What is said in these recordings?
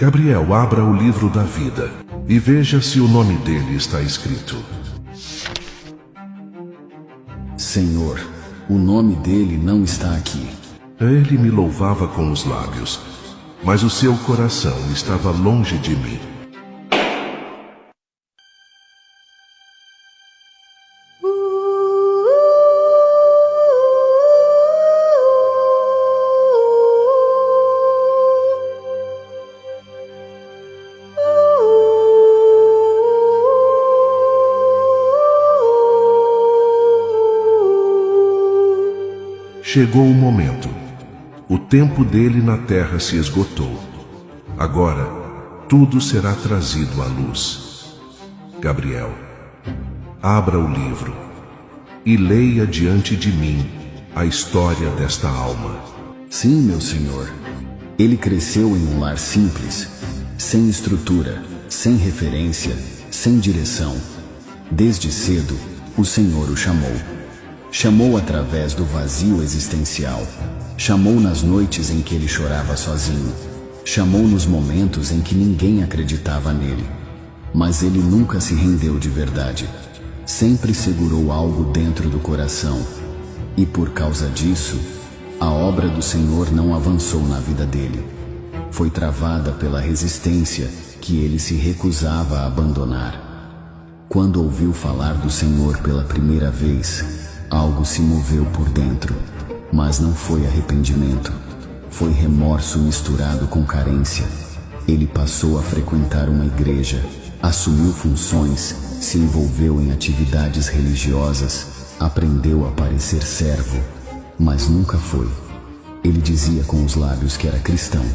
Gabriel, abra o livro da vida e veja se o nome dele está escrito. Senhor, o nome dele não está aqui. Ele me louvava com os lábios, mas o seu coração estava longe de mim. Chegou o momento. O tempo dele na terra se esgotou. Agora, tudo será trazido à luz. Gabriel, abra o livro e leia diante de mim a história desta alma. Sim, meu Senhor. Ele cresceu em um lar simples, sem estrutura, sem referência, sem direção. Desde cedo, o Senhor o chamou. Chamou através do vazio existencial. Chamou nas noites em que ele chorava sozinho. Chamou nos momentos em que ninguém acreditava nele. Mas ele nunca se rendeu de verdade. Sempre segurou algo dentro do coração. E por causa disso, a obra do Senhor não avançou na vida dele. Foi travada pela resistência que ele se recusava a abandonar. Quando ouviu falar do Senhor pela primeira vez, algo se moveu por dentro, mas não foi arrependimento. Foi remorso misturado com carência. Ele passou a frequentar uma igreja, assumiu funções, se envolveu em atividades religiosas, aprendeu a parecer servo, mas nunca foi. Ele dizia com os lábios que era cristão,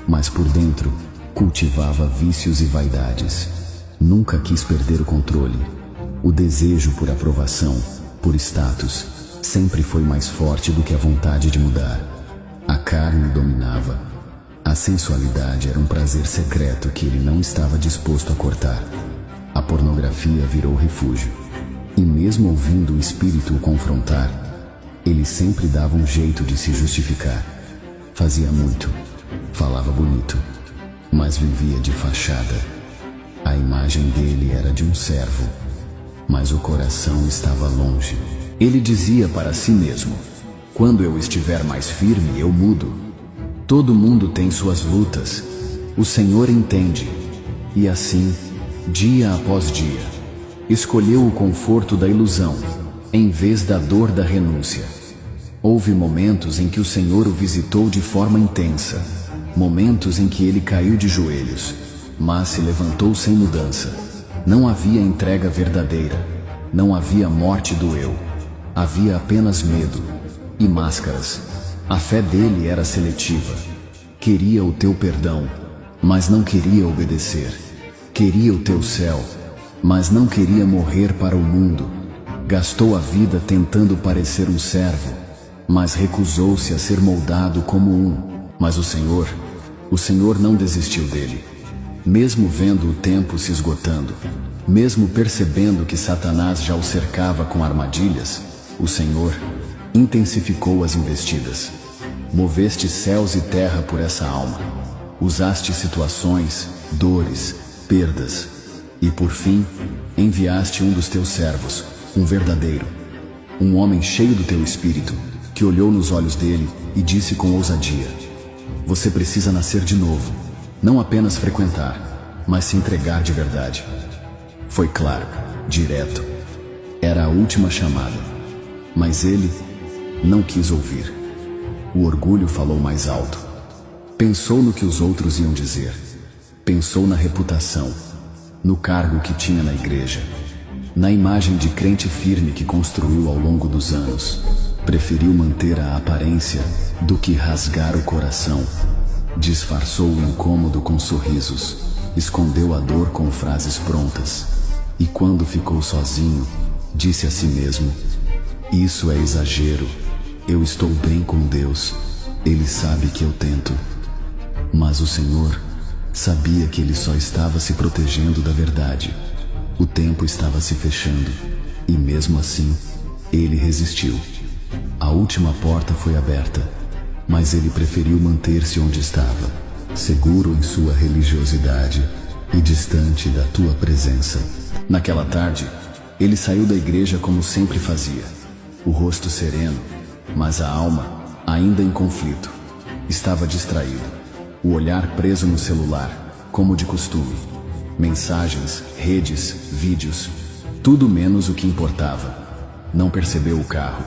mas por dentro cultivava vícios e vaidades. Nunca quis perder o controle. O desejo por aprovação, por status, sempre foi mais forte do que a vontade de mudar. A carne dominava. A sensualidade era um prazer secreto que ele não estava disposto a cortar. A pornografia virou refúgio. E mesmo ouvindo o espírito o confrontar, ele sempre dava um jeito de se justificar. Fazia muito, falava bonito, mas vivia de fachada. A imagem dele era de um servo, mas o coração estava longe. Ele dizia para si mesmo: quando eu estiver mais firme, eu mudo. Todo mundo tem suas lutas. O Senhor entende. E assim, dia após dia, escolheu o conforto da ilusão, em vez da dor da renúncia. Houve momentos em que o Senhor o visitou de forma intensa, momentos em que ele caiu de joelhos, mas se levantou sem mudança. Não havia entrega verdadeira, não havia morte do eu, havia apenas medo e máscaras. A fé dele era seletiva. Queria o teu perdão, mas não queria obedecer. Queria o teu céu, mas não queria morrer para o mundo. Gastou a vida tentando parecer um servo, mas recusou-se a ser moldado como um. Mas o Senhor não desistiu dele. Mesmo vendo o tempo se esgotando, mesmo percebendo que Satanás já o cercava com armadilhas, o Senhor intensificou as investidas. Moveste céus e terra por essa alma. Usaste situações, dores, perdas. E por fim, enviaste um dos teus servos, um verdadeiro, um homem cheio do teu espírito, que olhou nos olhos dele e disse com ousadia: você precisa nascer de novo. Não apenas frequentar, mas se entregar de verdade. Foi claro, direto. Era a última chamada. Mas ele não quis ouvir. O orgulho falou mais alto. Pensou no que os outros iam dizer. Pensou na reputação, no cargo que tinha na igreja, na imagem de crente firme que construiu ao longo dos anos. Preferiu manter a aparência do que rasgar o coração. Disfarçou o incômodo com sorrisos, escondeu a dor com frases prontas. E quando ficou sozinho, disse a si mesmo: isso é exagero, eu estou bem com Deus, Ele sabe que eu tento. Mas o Senhor sabia que ele só estava se protegendo da verdade. O tempo estava se fechando, e mesmo assim, ele resistiu. A última porta foi aberta, mas ele preferiu manter-se onde estava. seguro em sua religiosidade e distante da tua presença. Naquela tarde, ele saiu da igreja como sempre fazia, o rosto sereno, mas a alma ainda em conflito. Estava distraído, o olhar preso no celular, como de costume. Mensagens, redes, vídeos, tudo menos o que importava. Não percebeu o carro,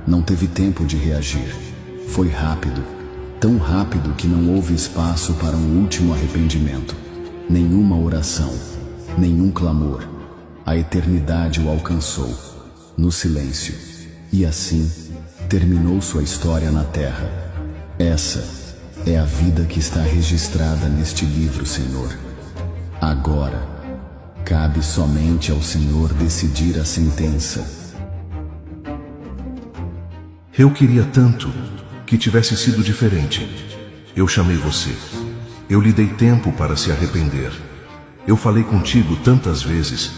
não teve tempo de reagir. Foi rápido, tão rápido que não houve espaço para um último arrependimento. Nenhuma oração, nenhum clamor. A eternidade o alcançou, no silêncio. E assim, terminou sua história na terra. Essa é a vida que está registrada neste livro, Senhor. Agora, cabe somente ao Senhor decidir a sentença. Eu queria tanto que tivesse sido diferente. Eu chamei você. Eu lhe dei tempo para se arrepender. Eu falei contigo tantas vezes.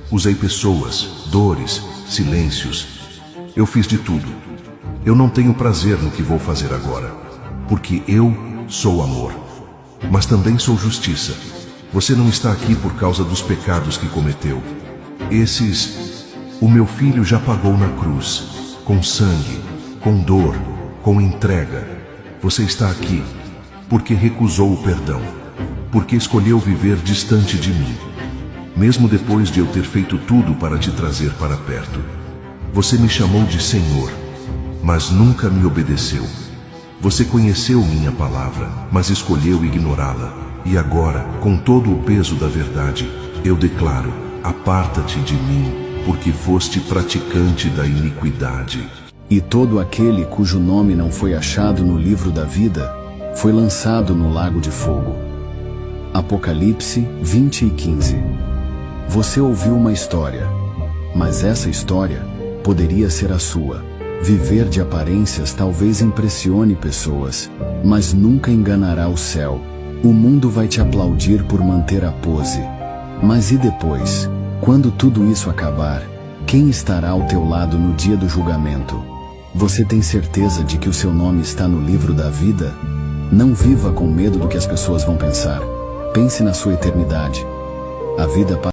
Usei pessoas, dores, silêncios. Eu fiz de tudo. Eu não tenho prazer no que vou fazer agora, porque eu sou amor, mas também sou justiça. Você não está aqui por causa dos pecados que cometeu. O meu filho já pagou na cruz, com sangue, com dor, com entrega. Você está aqui porque recusou o perdão, porque escolheu viver distante de mim, mesmo depois de eu ter feito tudo para te trazer para perto. Você me chamou de Senhor, mas nunca me obedeceu. Você conheceu minha palavra, mas escolheu ignorá-la. E agora, com todo o peso da verdade, eu declaro: aparta-te de mim, porque foste praticante da iniquidade. E todo aquele cujo nome não foi achado no livro da vida, foi lançado no lago de fogo. Apocalipse 20:15. Você ouviu uma história, mas essa história poderia ser a sua. Viver de aparências talvez impressione pessoas, mas nunca enganará o céu. O mundo vai te aplaudir por manter a pose. Mas e depois? Quando tudo isso acabar, quem estará ao teu lado no dia do julgamento? Você tem certeza de que o seu nome está no livro da vida? Não viva com medo do que as pessoas vão pensar. Pense na sua eternidade. A vida passa